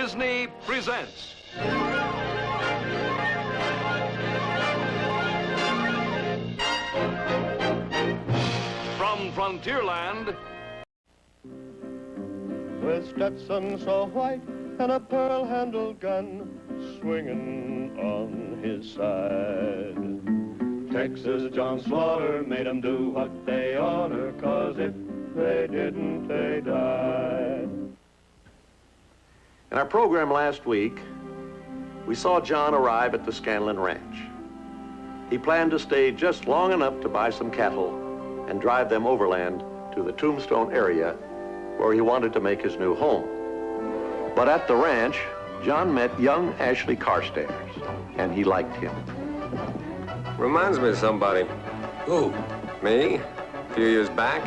Disney presents. From Frontierland. With Stetson so white and a pearl-handled gun swinging on his side. Texas John Slaughter made 'em do what they oughter, 'cause if they didn't, they died. In our program last week, we saw John arrive at the Scanlon Ranch. He planned to stay just long enough to buy some cattle and drive them overland to the Tombstone area where he wanted to make his new home. But at the ranch, John met young Ashley Carstairs, and he liked him. Reminds me of somebody. Who? Me? A few years back.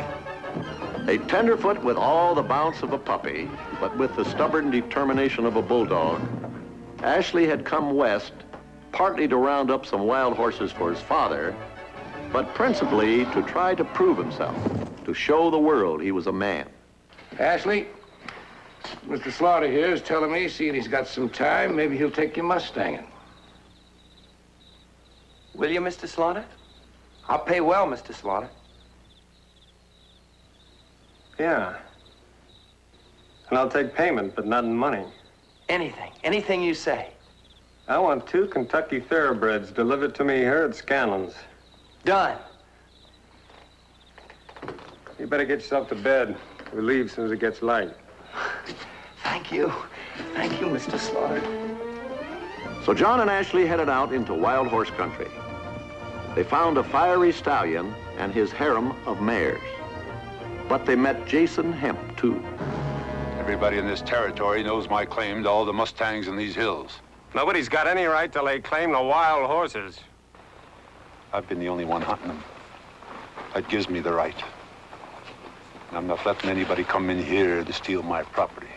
A tenderfoot with all the bounce of a puppy, but with the stubborn determination of a bulldog, Ashley had come west partly to round up some wild horses for his father, but principally to try to prove himself, to show the world he was a man. Ashley, Mr. Slaughter here is telling me, seeing he's got some time, maybe he'll take you mustanging. Will you, Mr. Slaughter? I'll pay well, Mr. Slaughter. Yeah. And I'll take payment, but not in money. Anything you say. I want 2 Kentucky thoroughbreds delivered to me here at Scanlon's. Done. You better get yourself to bed. We leave as soon as it gets light. Thank you, Mr. Slaughter. So John and Ashley headed out into wild horse country. They found a fiery stallion and his harem of mares. But they met Jason Hemp, too. Everybody in this territory knows my claim to all the mustangs in these hills. Nobody's got any right to lay claim to wild horses. I've been the only one hunting them. That gives me the right. And I'm not letting anybody come in here to steal my property.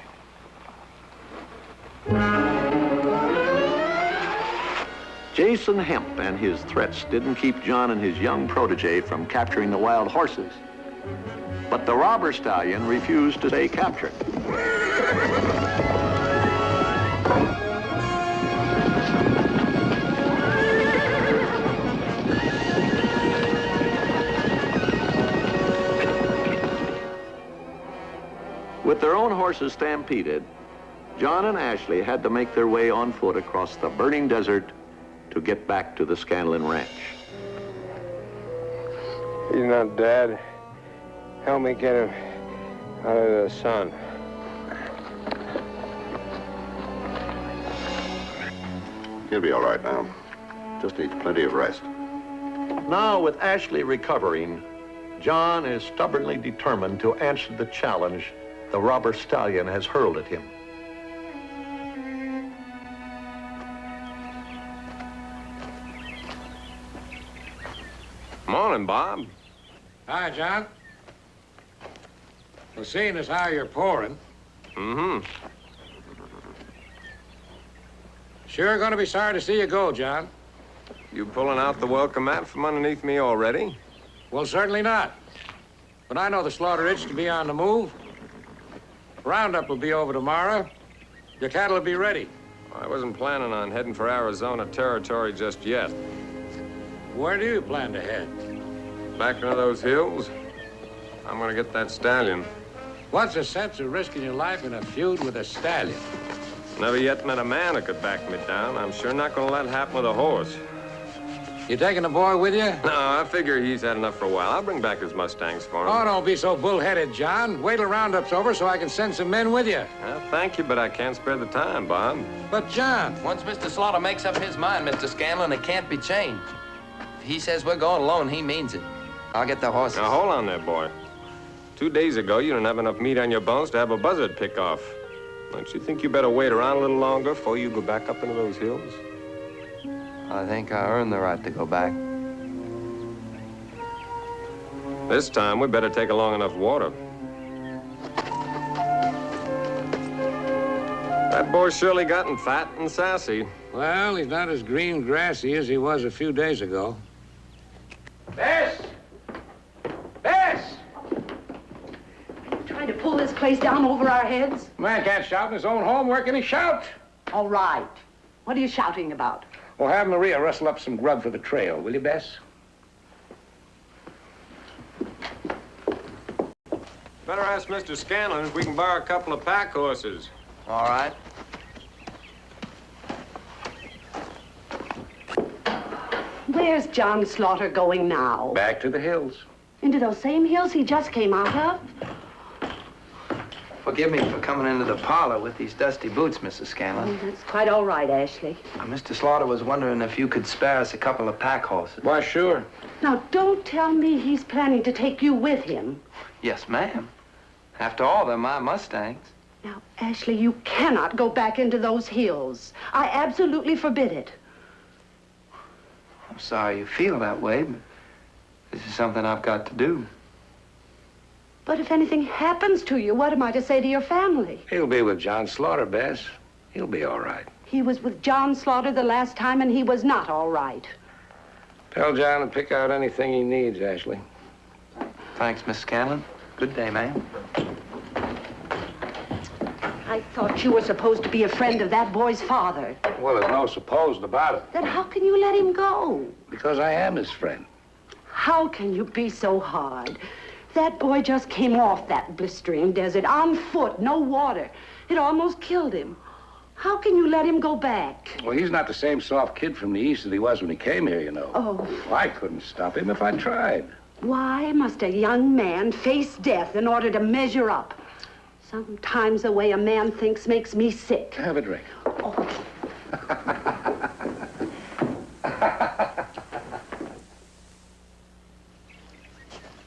Jason Hemp and his threats didn't keep John and his young protege from capturing the wild horses. But the robber stallion refused to stay captured. With their own horses stampeded, John and Ashley had to make their way on foot across the burning desert to get back to the Scanlon Ranch. He's not dead. Help me get him out of the sun. He'll be all right now. Just needs plenty of rest. Now, with Ashley recovering, John is stubbornly determined to answer the challenge the robber stallion has hurled at him. Morning, Bob. Hi, John. Well, seeing as how you're pouring, sure gonna be sorry to see you go, John. You pulling out the welcome mat from underneath me already? Well, certainly not. But I know the slaughter itch to be on the move. Roundup will be over tomorrow. Your cattle will be ready. I wasn't planning on heading for Arizona territory just yet. Where do you plan to head? Back into those hills. I'm gonna get that stallion. What's the sense of risking your life in a feud with a stallion? Never yet met a man who could back me down. I'm sure not gonna let it happen with a horse. You taking the boy with you? No, I figure he's had enough for a while. I'll bring back his Mustangs for him. Oh, don't be so bullheaded, John. Wait till Roundup's over so I can send some men with you. Thank you, but I can't spare the time, Bob. But, John... Once Mr. Slaughter makes up his mind, Mr. Scanlon, it can't be changed. If he says we're going alone, he means it. I'll get the horses. Now, hold on there, boy. 2 days ago, you didn't have enough meat on your bones to have a buzzard pick off. Don't you think you better wait around a little longer before you go back up into those hills? I think I earned the right to go back. This time, we better take along enough water. That boy's surely gotten fat and sassy. Well, he's not as green grassy as he was a few days ago. Bess! Bess! trying to pull this place down over our heads? Man can't shout in his own home. Where can he shout? All right. What are you shouting about? Well, have Maria rustle up some grub for the trail, will you, Bess? Better ask Mr. Scanlon if we can borrow a couple of pack horses. All right. Where's John Slaughter going now? Back to the hills. Into those same hills he just came out of? Forgive me for coming into the parlor with these dusty boots, Mrs. Scanlon. Oh, that's quite all right, Ashley. Mr. Slaughter was wondering if you could spare us a couple of pack horses. Why, sure. Now, don't tell me he's planning to take you with him. Yes, ma'am. After all, they're my mustangs. Now, Ashley, you cannot go back into those hills. I absolutely forbid it. I'm sorry you feel that way, but this is something I've got to do. But if anything happens to you, what am I to say to your family? He'll be with John Slaughter, Bess. He'll be all right. He was with John Slaughter the last time, and he was not all right. Tell John to pick out anything he needs, Ashley. Thanks, Miss Scanlon. Good day, ma'am. I thought you were supposed to be a friend of that boy's father. Well, there's no supposed about it. Then how can you let him go? Because I am his friend. How can you be so hard? That boy just came off that blistering desert, on foot, no water. It almost killed him. How can you let him go back? Well, he's not the same soft kid from the east that he was when he came here, you know. Oh. Well, I couldn't stop him if I tried. Why must a young man face death in order to measure up? Sometimes the way a man thinks makes me sick. Have a drink. Oh.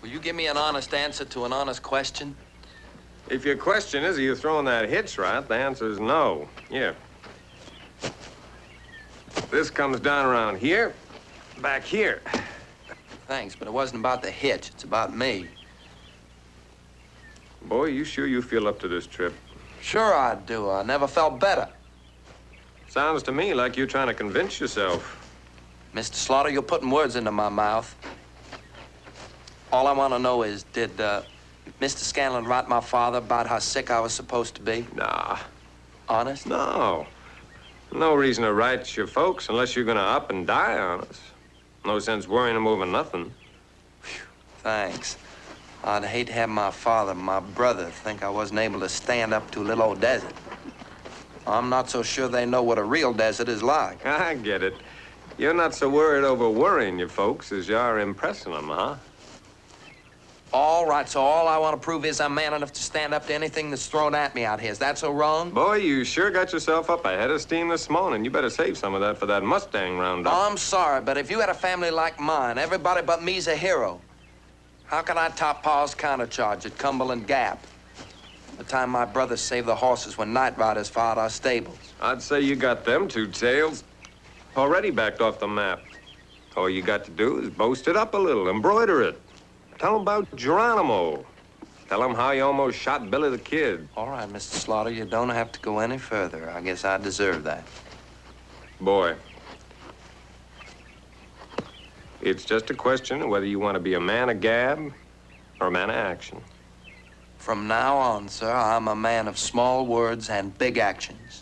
Will you give me an honest answer to an honest question? If your question is, are you throwing that hitch right, the answer is no. Yeah. This comes down around here, back here. Thanks, but it wasn't about the hitch. It's about me. Boy, you sure you feel up to this trip? Sure I do. I never felt better. Sounds to me like you're trying to convince yourself. Mr. Slaughter, you're putting words into my mouth. All I want to know is, did Mr. Scanlon write my father about how sick I was supposed to be? Nah. Honest? No. No reason to write your folks unless you're gonna up and die on us. No sense worrying them over nothing. Thanks. I'd hate to have my father, my brother, think I wasn't able to stand up to a little old desert. I'm not so sure they know what a real desert is like. I get it. You're not so worried over worrying your folks as you are impressing them, huh? All right, so all I want to prove is I'm man enough to stand up to anything that's thrown at me out here. Is that so wrong? Boy, you sure got yourself up a head of steam this morning. You better save some of that for that Mustang roundup. Oh, I'm sorry, but if you had a family like mine, everybody but me's a hero. How can I top Pa's countercharge at Cumberland Gap? The time my brother saved the horses when night riders fired our stables. I'd say you got them two tails already backed off the map. All you got to do is boast it up a little, embroider it. Tell them about Geronimo. Tell them how you almost shot Billy the Kid. All right, Mr. Slaughter, you don't have to go any further. I guess I deserve that. Boy, it's just a question of whether you want to be a man of gab or a man of action. From now on, sir, I'm a man of small words and big actions.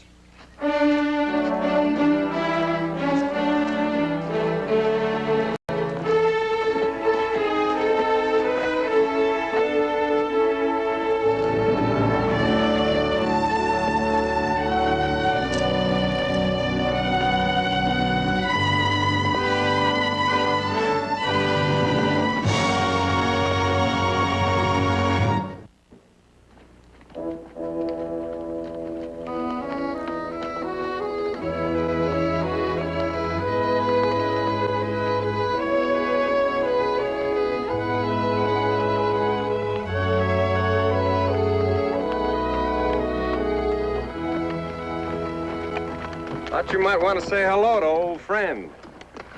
Thought you might want to say hello to old friend.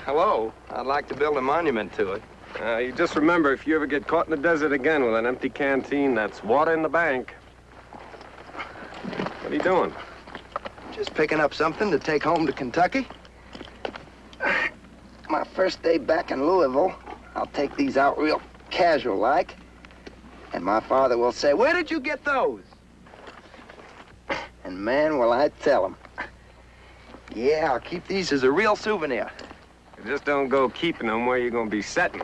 Hello. I'd like to build a monument to it. You just remember, if you ever get caught in the desert again with an empty canteen, that's water in the bank. What are you doing? Just picking up something to take home to Kentucky. My first day back in Louisville, I'll take these out real casual-like. And my father will say, where did you get those? And man, will I tell him. Yeah, I'll keep these as a real souvenir. Just don't go keeping them where you're gonna be setting.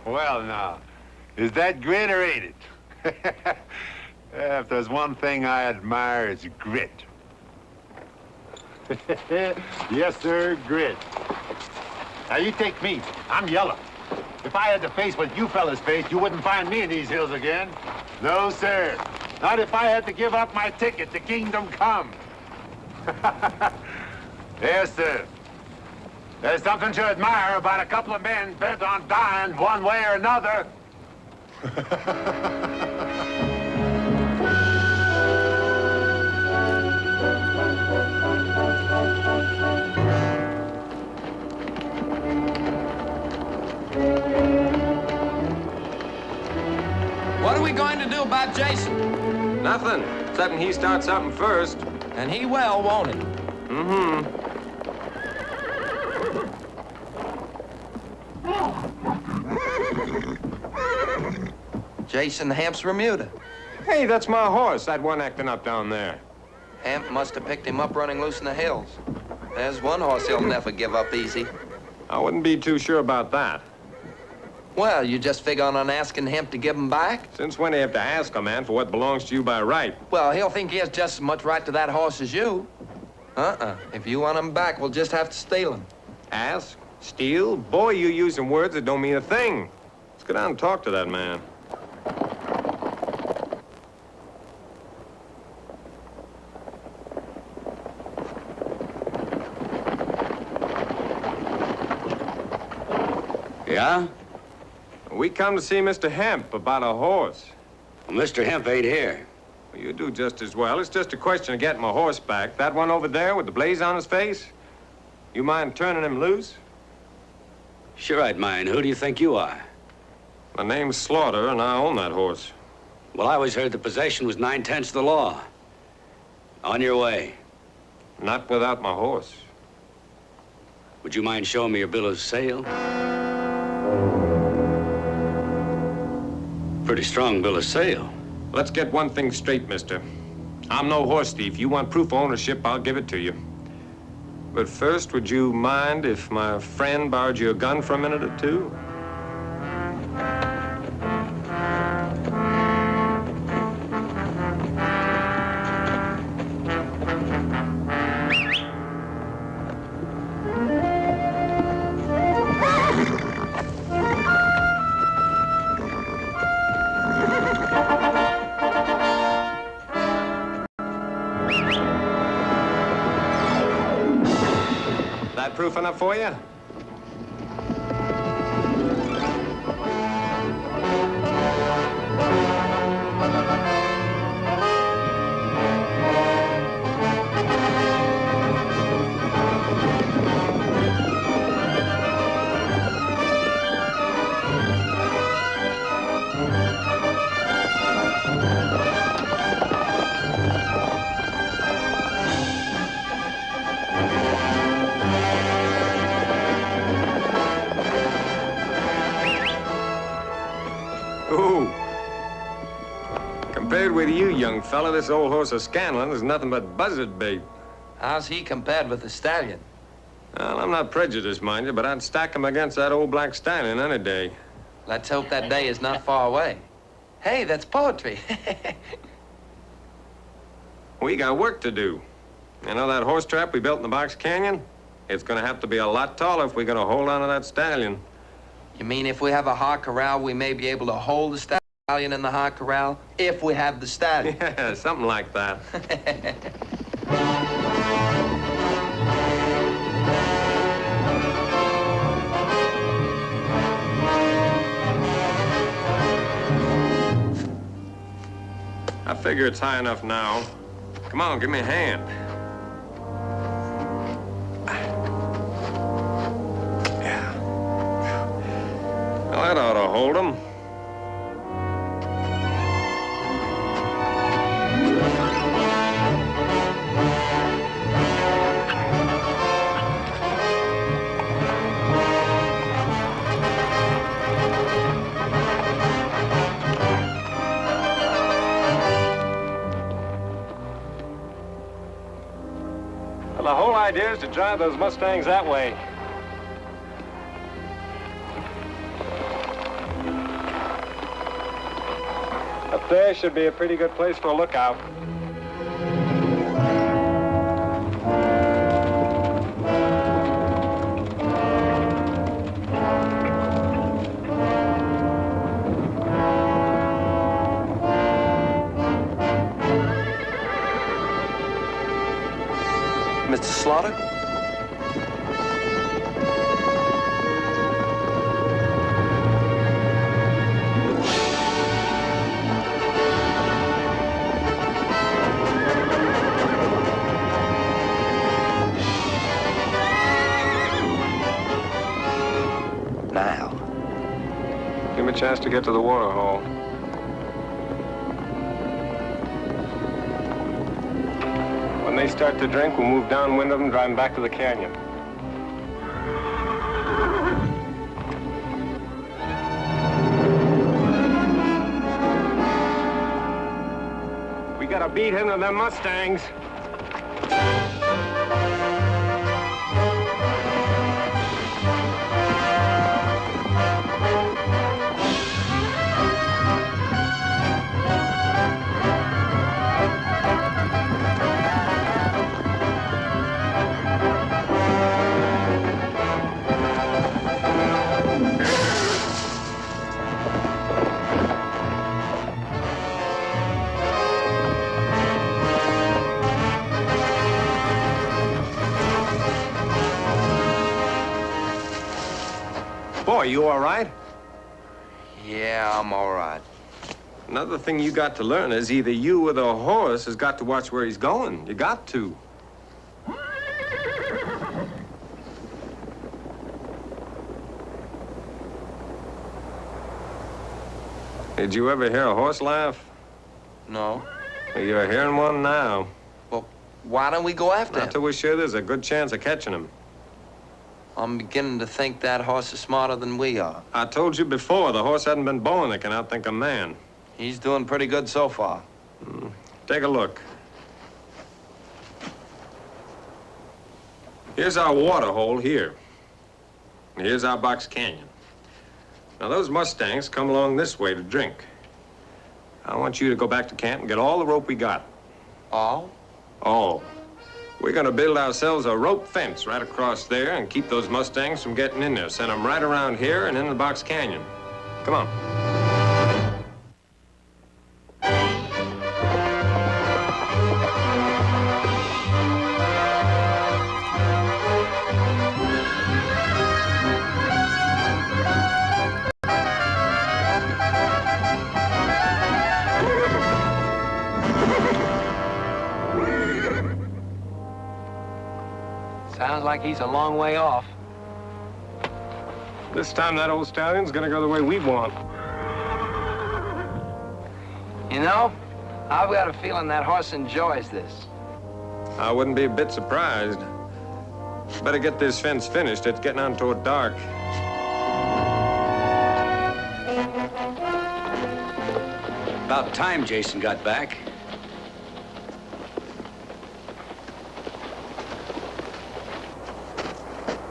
Well, now, is that grit or ain't it? If there's one thing I admire, it's grit. Yes, sir, grit. Now, you take me. I'm yellow. If I had to face what you fellas faced, you wouldn't find me in these hills again. No, sir. Not if I had to give up my ticket to kingdom come. Yes, sir. There's something to admire about a couple of men bent on dying one way or another. What are we going to do about Jason? Nothing, except he starts something first. And he will, won't he? Mm-hmm. Jason Hamp's Remuda. Hey, that's my horse, that one acting up down there. Hamp must have picked him up running loose in the hills. There's one horse he'll never give up easy. I wouldn't be too sure about that. Well, you just figure on asking Hamp to give him back? Since when do you have to ask a man for what belongs to you by right? Well, he'll think he has just as much right to that horse as you. If you want him back, we'll just have to steal him. Ask? Steal? Boy, you using words that don't mean a thing. Let's go down and talk to that man. Yeah? We come to see Mr. Hemp about a horse. Well, Mr. Hemp ain't here. Well, you do just as well. It's just a question of getting my horse back. That one over there with the blaze on his face? You mind turning him loose? Sure I'd mind. Who do you think you are? My name's Slaughter, and I own that horse. Well, I always heard the possession was 9/10 the law. On your way. Not without my horse. Would you mind showing me your bill of sale? Pretty strong bill of sale. Let's get one thing straight, mister. I'm no horse thief. You want proof of ownership, I'll give it to you. But first, would you mind if my friend borrowed you a gun for a minute or two? That proof enough for you? Ooh. Compared with you, young fella, this old horse of Scanlon is nothing but buzzard bait. How's he compared with the stallion? Well, I'm not prejudiced, mind you, but I'd stack him against that old black stallion any day. Let's hope that day is not far away. Hey, that's poetry. We got work to do. You know that horse trap we built in the Box Canyon? It's gonna have to be a lot taller if we're gonna hold on to that stallion. You mean if we have a hot corral, we may be able to hold the stallion in the hot corral? If we have the stallion. Yeah, something like that. I figure it's high enough now. Come on, give me a hand. Yeah. Well, that ought to hold him. The whole idea is to drive those Mustangs that way. Up there should be a pretty good place for a lookout. Mr. Slaughter? Now. Give him a chance to get to the water hole. When they start to drink, we'll move downwind of them, drive them back to the canyon. We gotta beat him to them Mustangs. Boy, you all right? Yeah, I'm all right. Another thing you got to learn is either you or the horse has got to watch where he's going. You got to. Did you ever hear a horse laugh? No. Well, you're hearing one now. Well, why don't we go after him? Until we're sure there's a good chance of catching him. I'm beginning to think that horse is smarter than we are. I told you before, the horse hadn't been born that can outthink a man. He's doing pretty good so far. Take a look. Here's our water hole here. And here's our Box Canyon. Now, those Mustangs come along this way to drink. I want you to go back to camp and get all the rope we got. All? All. We're gonna build ourselves a rope fence right across there and keep those Mustangs from getting in there. Send them right around here and in the Box Canyon. Come on. Sounds like he's a long way off. This time that old stallion's gonna go the way we want. You know, I've got a feeling that horse enjoys this. I wouldn't be a bit surprised. Better get this fence finished. It's getting on toward dark. About time Jason got back.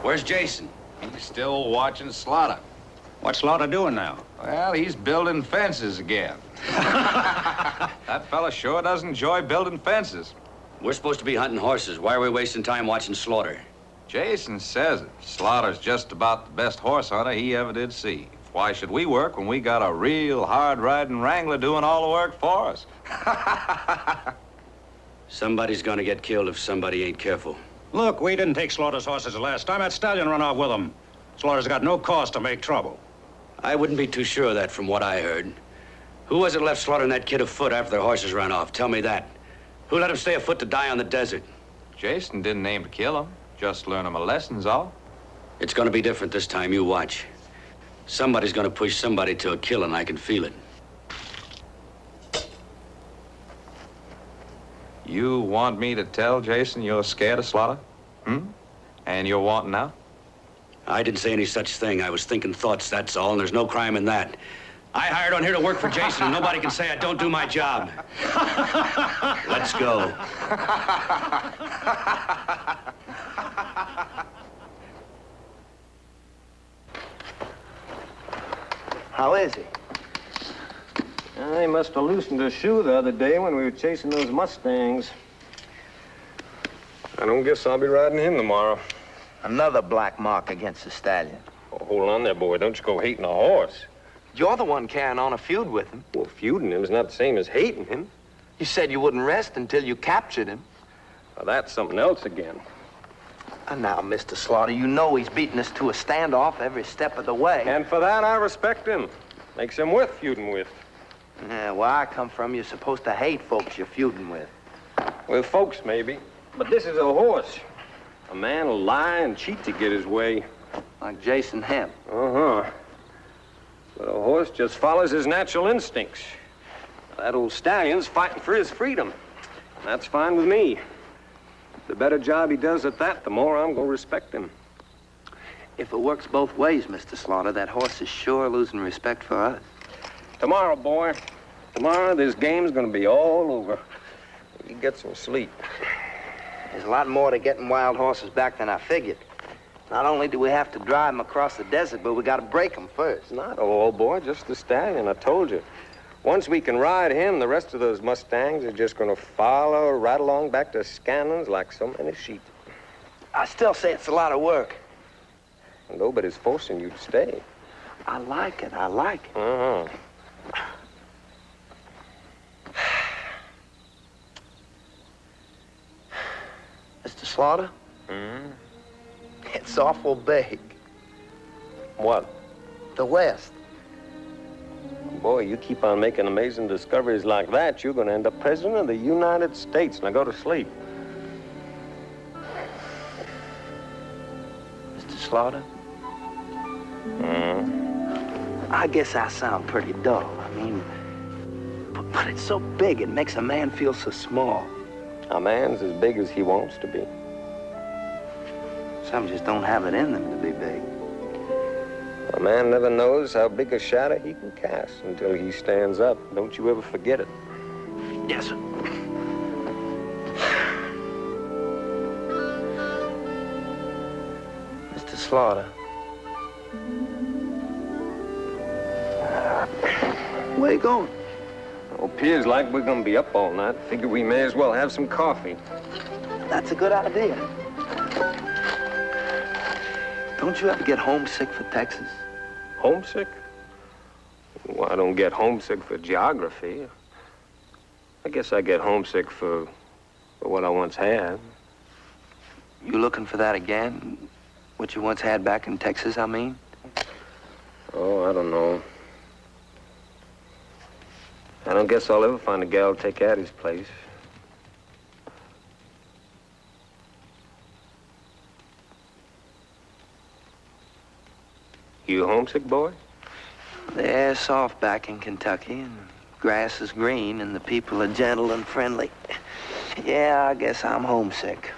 Where's Jason? He's still watching Slaughter. What's Slaughter doing now? Well, he's building fences again. That fella sure does enjoy building fences. We're supposed to be hunting horses. Why are we wasting time watching slaughter? Jason says it. Slaughter's just about the best horse hunter he ever did see. Why should we work when we got a real hard-riding wrangler doing all the work for us? Somebody's gonna get killed if somebody ain't careful. Look, we didn't take Slaughter's horses the last time. That stallion run off with them. Slaughter's got no cause to make trouble. I wouldn't be too sure of that from what I heard. Who was it left Slaughter and that kid afoot after their horses ran off? Tell me that. Who let him stay afoot to die on the desert? Jason didn't aim to kill him. Just learn him a lesson's all. It's gonna be different this time, you watch. Somebody's gonna push somebody to a kill, and I can feel it. You want me to tell Jason you're scared of Slaughter? And you're wanting out? I didn't say any such thing. I was thinking thoughts, that's all, and there's no crime in that. I hired on here to work for Jason, and nobody can say I don't do my job. Let's go. How is he? He must have loosened his shoe the other day when we were chasing those mustangs. I don't guess I'll be riding him tomorrow. Another black mark against the stallion. Oh, hold on there, boy. Don't you go hating a horse. You're the one carrying on a feud with him. Well, feuding him is not the same as hating him. You said you wouldn't rest until you captured him. Well, that's something else again. And now, Mr. Slaughter, you know he's beating us to a standoff every step of the way. And for that, I respect him. Makes him worth feuding with. Yeah, where I come from, you're supposed to hate folks you're feuding with. With folks, maybe. But this is a horse. A man will lie and cheat to get his way. Like Jason Hemp. Uh-huh. But a horse just follows his natural instincts. That old stallion's fighting for his freedom. That's fine with me. The better job he does at that, the more I'm gonna respect him. If it works both ways, Mr. Slaughter, that horse is sure losing respect for us. Tomorrow, boy. Tomorrow, this game's gonna be all over. You get some sleep. There's a lot more to getting wild horses back than I figured. Not only do we have to drive them across the desert, but we got to break them first. Not all, boy, just the stallion, I told you. Once we can ride him, the rest of those mustangs are just gonna follow right along back to Scanlon's like so many sheep. I still say it's a lot of work. Nobody's forcing you to stay. I like it, I like it. Uh-huh. Mr. Slaughter? It's awful big. What? The West. Boy, you keep on making amazing discoveries like that, you're gonna end up president of the United States. Now go to sleep. Mr. Slaughter? I guess I sound pretty dull. I mean, but it's so big, it makes a man feel so small. A man's as big as he wants to be. Some just don't have it in them to be big. A man never knows how big a shadow he can cast until he stands up. Don't you ever forget it. Yes, sir. Mr. Slaughter. Where you going? Oh, appears like we're gonna be up all night. Figure we may as well have some coffee. That's a good idea. Don't you ever get homesick for Texas? Homesick? Well, I don't get homesick for geography. I guess I get homesick for what I once had. You looking for that again? What you once had back in Texas, I mean? Oh, I don't know. I don't guess I'll ever find a gal to take Addie's place. You homesick, boy? The air's soft back in Kentucky, and the grass is green, and the people are gentle and friendly. Yeah, I guess I'm homesick.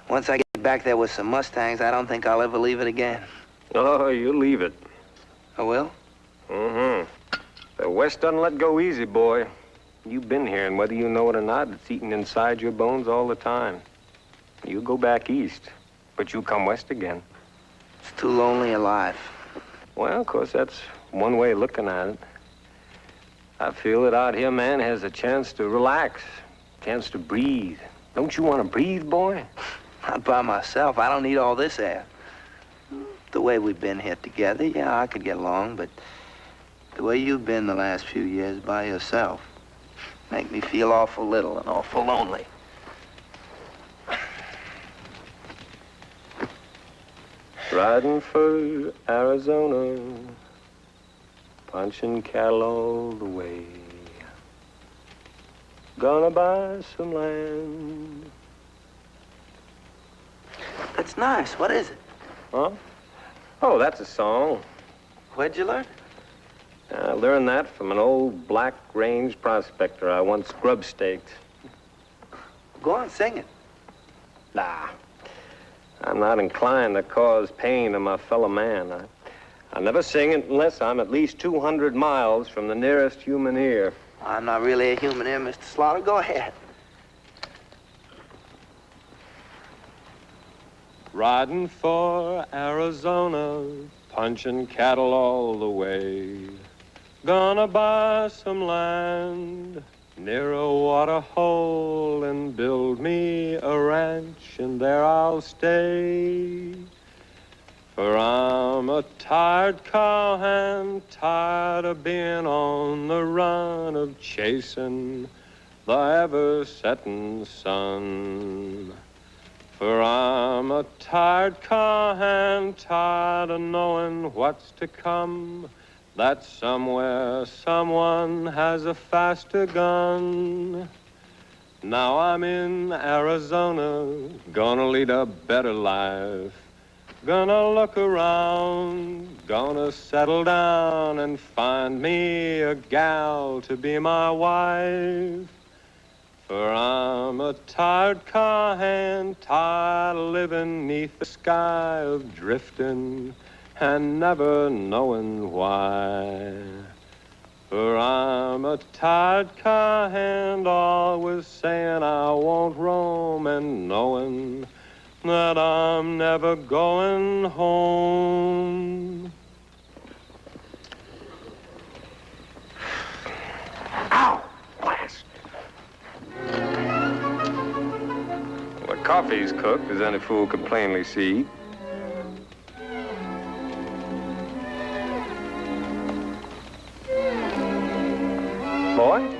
Once I get back there with some mustangs, I don't think I'll ever leave it again. Oh, you'll leave it. I will? Mm-hmm. The West doesn't let go easy, boy. You've been here, and whether you know it or not, it's eating inside your bones all the time. You go back east, but you come west again. It's too lonely a life. Well, of course, that's one way of looking at it. I feel that out here, man has a chance to relax, chance to breathe. Don't you want to breathe, boy? Not by myself. I don't need all this air. The way we've been here together, yeah, I could get along, but the way you've been the last few years by yourself make me feel awful little and awful lonely. Riding for Arizona, punching cattle all the way. Gonna buy some land. That's nice. What is it? Huh? Oh, that's a song. Where'd you learn it? I learned that from an old Black Range prospector I once grub-staked. Go on, sing it. Nah. I'm not inclined to cause pain to my fellow man. I never sing it unless I'm at least 200 miles from the nearest human ear. I'm not really a human ear, Mr. Slaughter. Go ahead. Riding for Arizona, punching cattle all the way. Gonna buy some land near a water hole and build me a ranch, and there I'll stay. For I'm a tired cowhand, tired of being on the run, of chasing the ever-setting sun. For I'm a tired cowhand, tired of knowing what's to come, that somewhere someone has a faster gun. Now I'm in Arizona, gonna lead a better life. Gonna look around, gonna settle down and find me a gal to be my wife. For I'm a tired cowhand, tired of living 'neath the sky, of drifting and never knowing why. For I'm a tired cowhand, always saying I won't roam, and knowing that I'm never going home. Ow! Blast! Well, the coffee's cooked, as any fool could plainly see. Boy?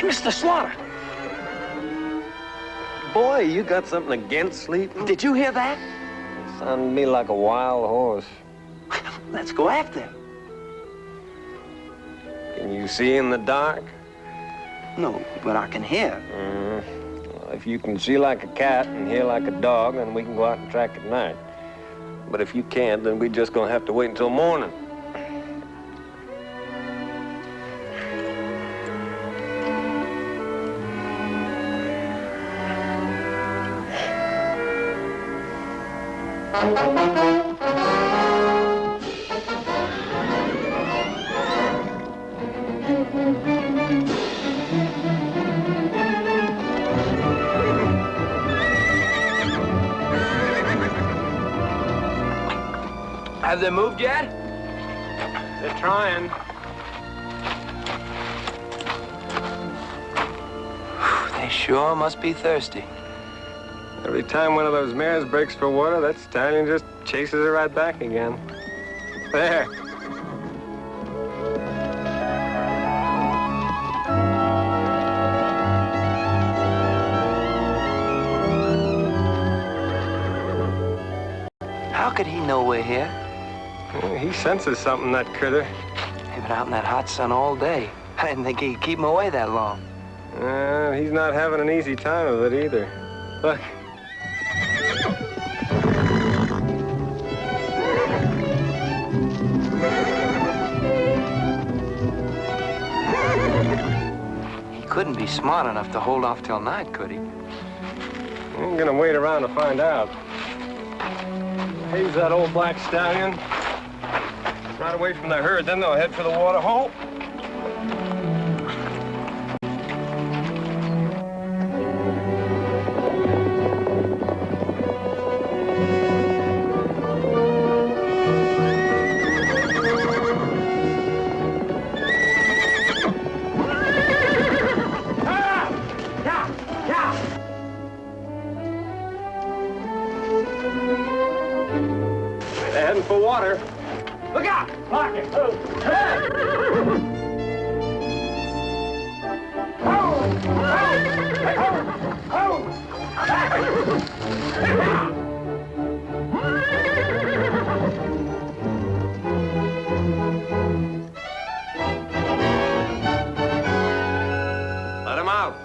Mr. Slaughter! Boy, you got something against sleeping? Did you hear that? It sounded to me like a wild horse. Let's go after him. Can you see in the dark? No, but I can hear. Well, if you can see like a cat and hear like a dog, then we can go out and track at night. But if you can't, then we're just gonna have to wait until morning. Have they moved yet? They're trying. They sure must be thirsty. Every time one of those mares breaks for water, that stallion just chases her right back again. There. How could he know we're here? He senses something, that critter. He's been out in that hot sun all day. I didn't think he'd keep him away that long. He's not having an easy time of it either. Look. couldn't be smart enough to hold off till night, could he? I ain't gonna wait around to find out. Here's that old black stallion. Right away from the herd, then they'll head for the water hole. They're heading for water. Look out! Lock it! Let him out.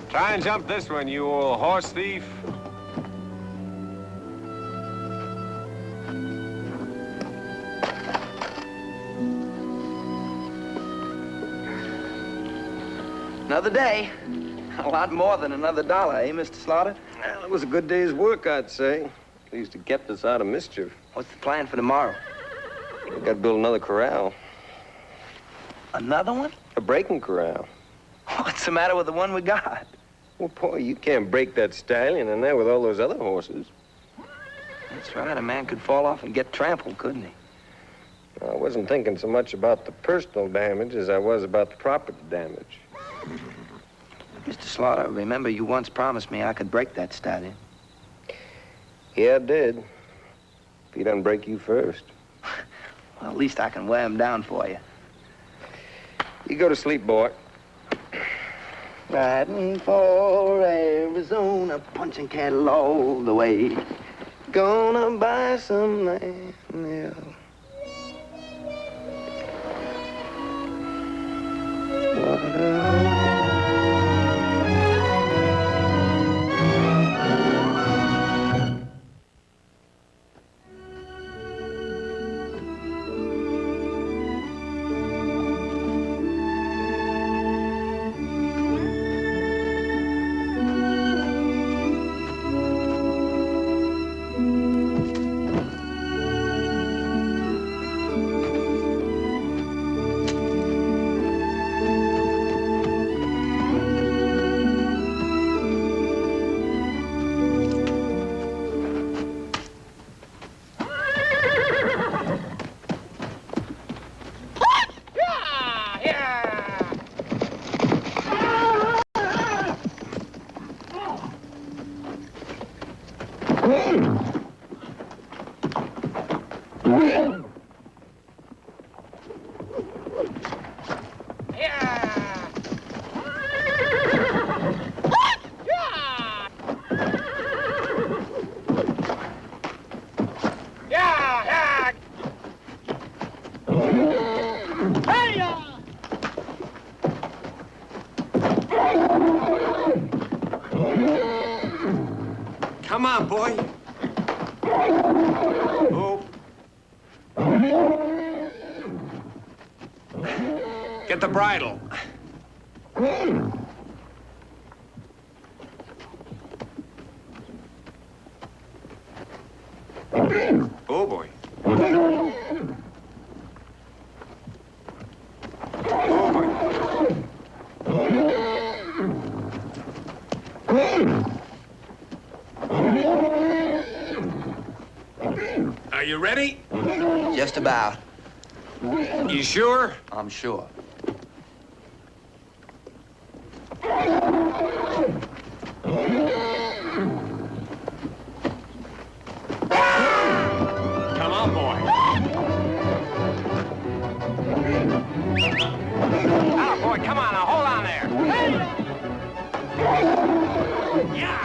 Try and jump this one, you old horse thief. Another day. A lot more than another dollar, eh, Mr. Slaughter? Well, it was a good day's work, I'd say. At least it kept us out of mischief. What's the plan for tomorrow? We got to build another corral. Another one? A breaking corral. What's the matter with the one we got? Well, boy, you can't break that stallion in there with all those other horses. That's right. A man could fall off and get trampled, couldn't he? I wasn't thinking so much about the personal damage as I was about the property damage. Mr. Slaughter, remember you once promised me I could break that stallion. Yeah, I did. If he doesn't break you first. Well, at least I can wear him down for you. You go to sleep, boy. Riding for Arizona, punching cattle all the way. Gonna buy some land, yeah. on, boy. Oh. Get the bridle. Oh, boy. Are you ready? Just about. You sure? I'm sure. Come on, boy. Ah, boy, come on now. Hold on there. Yeah.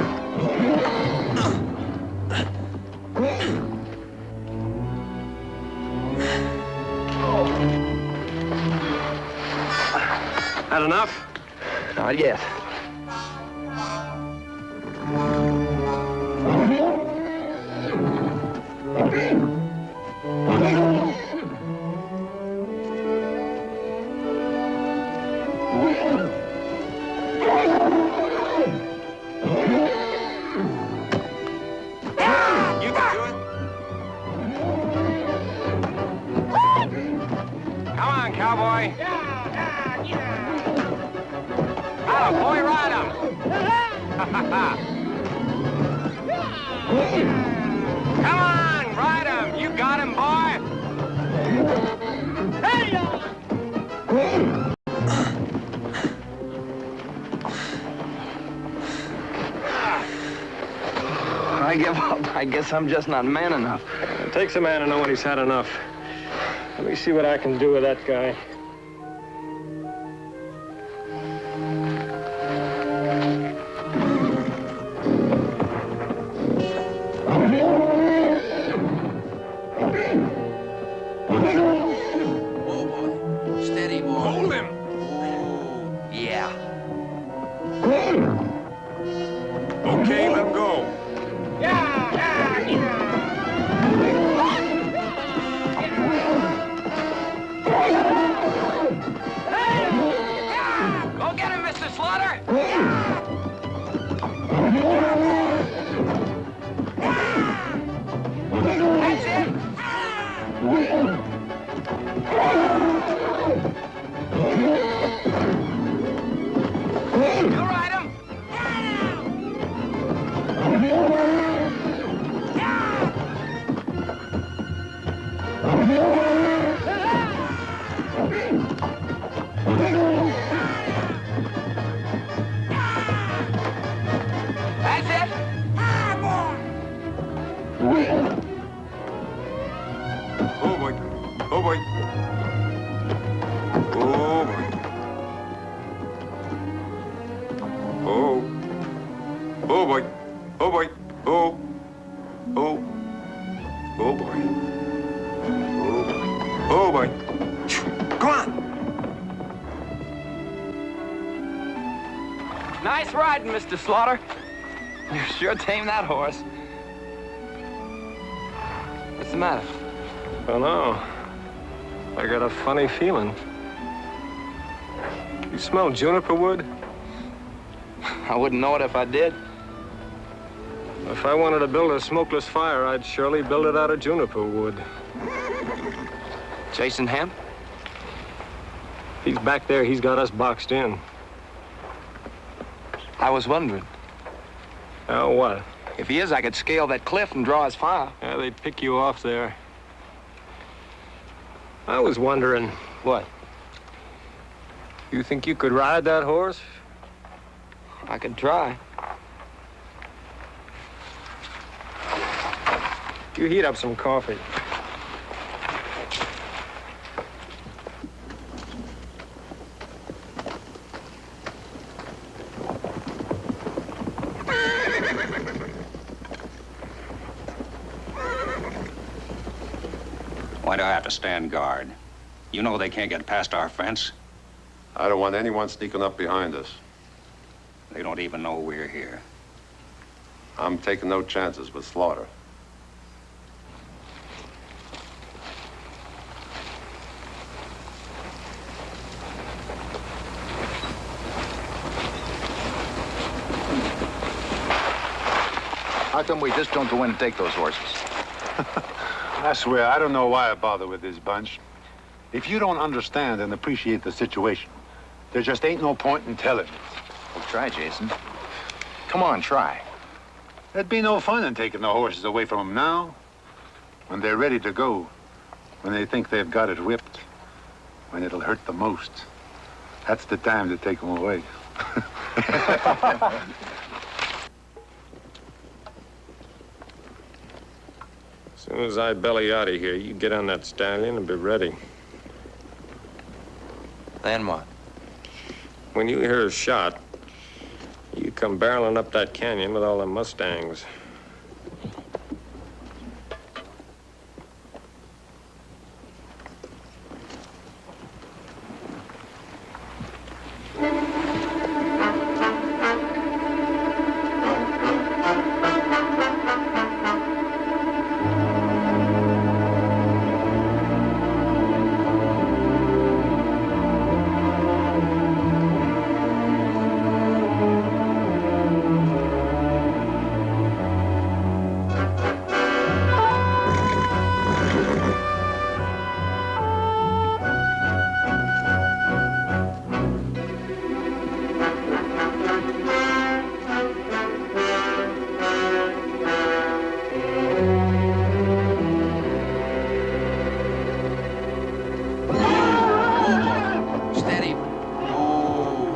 Had enough? Not yet. You can do it. Come on, cowboy. Ah, boy, ride him. Come on, ride him. You got him, boy. I give up. I guess I'm just not man enough. It takes a man to know when he's had enough. Let me see what I can do with that guy. Steady, boy. Hold him. Oh, yeah. Okay, let him go. Go get him, Mr. Slaughter. That's it. You ride him. That's it. Oh, boy. Oh, boy. Oh, boy. Oh. Oh, boy. Oh, boy. Oh. Oh. Oh, boy. Oh, boy. Oh, boy. Come on. Nice riding, Mr. Slaughter. You sure tamed that horse. What's the matter? I don't know. I got a funny feeling. You smell juniper wood? I wouldn't know it if I did. If I wanted to build a smokeless fire, I'd surely build it out of juniper wood. Jason Hemp? He's back there. He's got us boxed in. I was wondering. Oh, what? If he is, I could scale that cliff and draw his fire. Yeah, they'd pick you off there. I was wondering. What? You think you could ride that horse? I could try. You heat up some coffee. Why do I have to stand guard? You know they can't get past our fence. I don't want anyone sneaking up behind us. They don't even know we're here. I'm taking no chances with Slaughter. How come we just don't go in and take those horses? I swear, I don't know why I bother with this bunch. If you don't understand and appreciate the situation, there just ain't no point in telling it. Well, try, Jason. Come on, try. There'd be no fun in taking the horses away from them now. When they're ready to go, when they think they've got it whipped, when it'll hurt the most, that's the time to take them away. As soon as I belly out of here, you get on that stallion and be ready. Then what? When you hear a shot, you come barreling up that canyon with all the mustangs.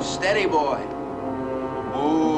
Steady, boy. Ooh.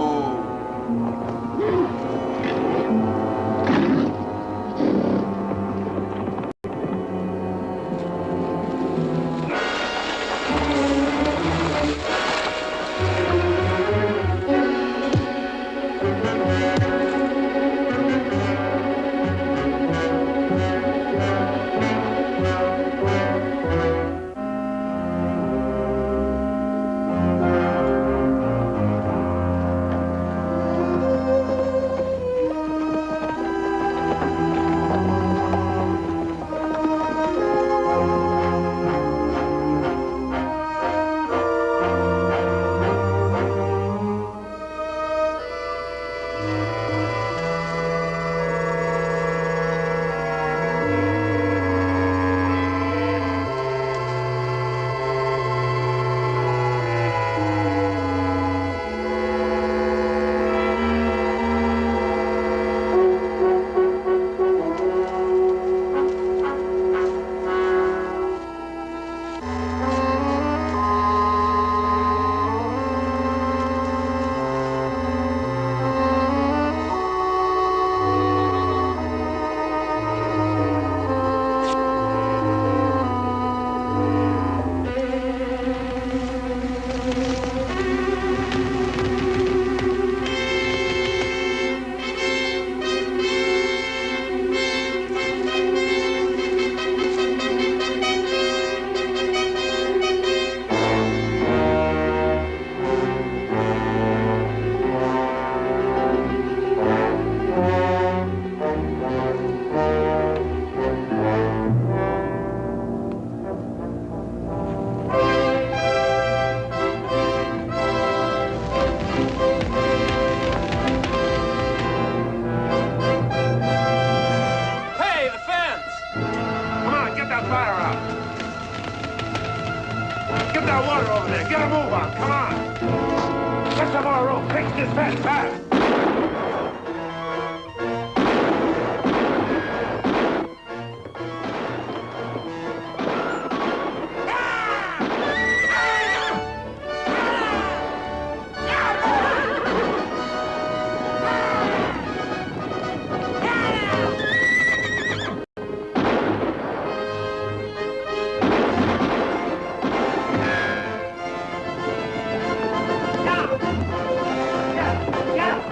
Yeah!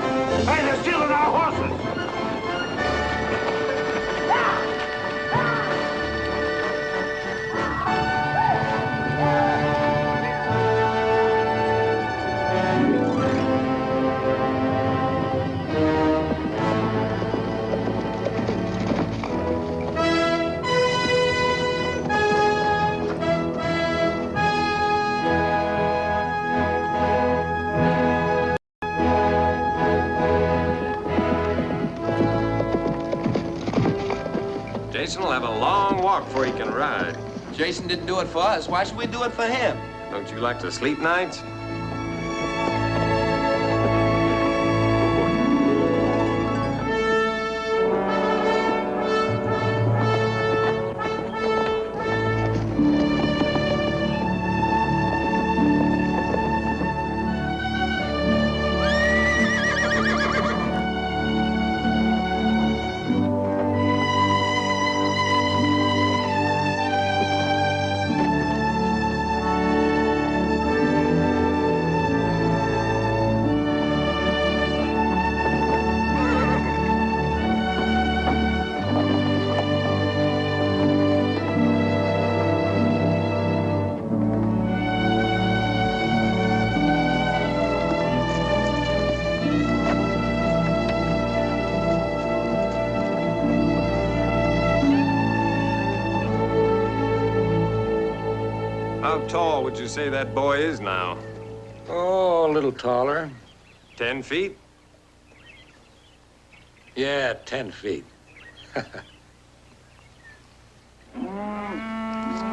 Jason will have a long walk before he can ride. Jason didn't do it for us. Why should we do it for him? Don't you like to sleep nights? How tall would you say that boy is now? Oh, a little taller. 10 feet? Yeah, 10 feet.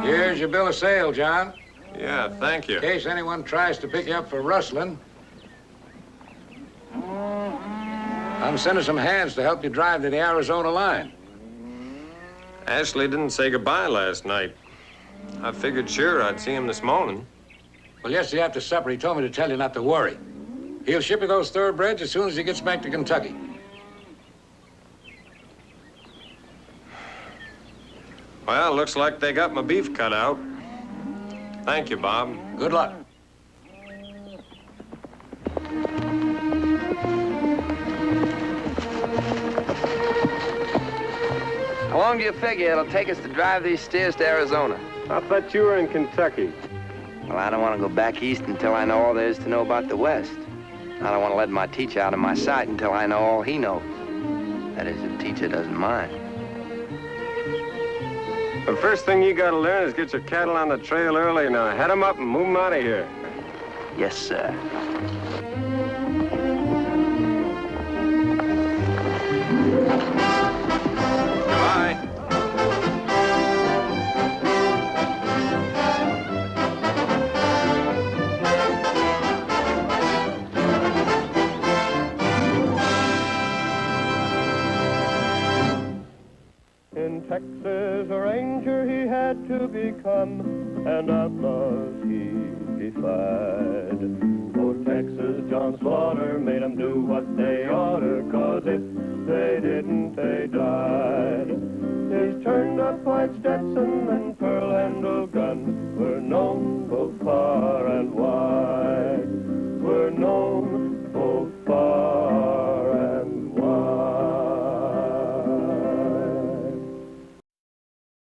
Here's your bill of sale, John. Yeah, thank you. In case anyone tries to pick you up for rustling. I'm sending some hands to help you drive to the Arizona line. Ashley didn't say goodbye last night. I figured sure I'd see him this morning. Well, yesterday after supper, he told me to tell you not to worry. He'll ship you those thoroughbreds as soon as he gets back to Kentucky. Well, looks like they got my beef cut out. Thank you, Bob. Good luck. How long do you figure it'll take us to drive these steers to Arizona? I thought you were in Kentucky. Well, I don't want to go back east until I know all there is to know about the West. I don't want to let my teacher out of my sight until I know all he knows. That is, if teacher doesn't mind. The first thing you gotta learn is get your cattle on the trail early. Now head them up and move them out of here. Yes, sir. Goodbye. In Texas, a ranger he had to become, and outlaws he defied. Oh, Texas, John Slaughter made 'em do what they oughter, 'cause if they didn't, they died. His turned-up white Stetson and pearl-handled gun were known both far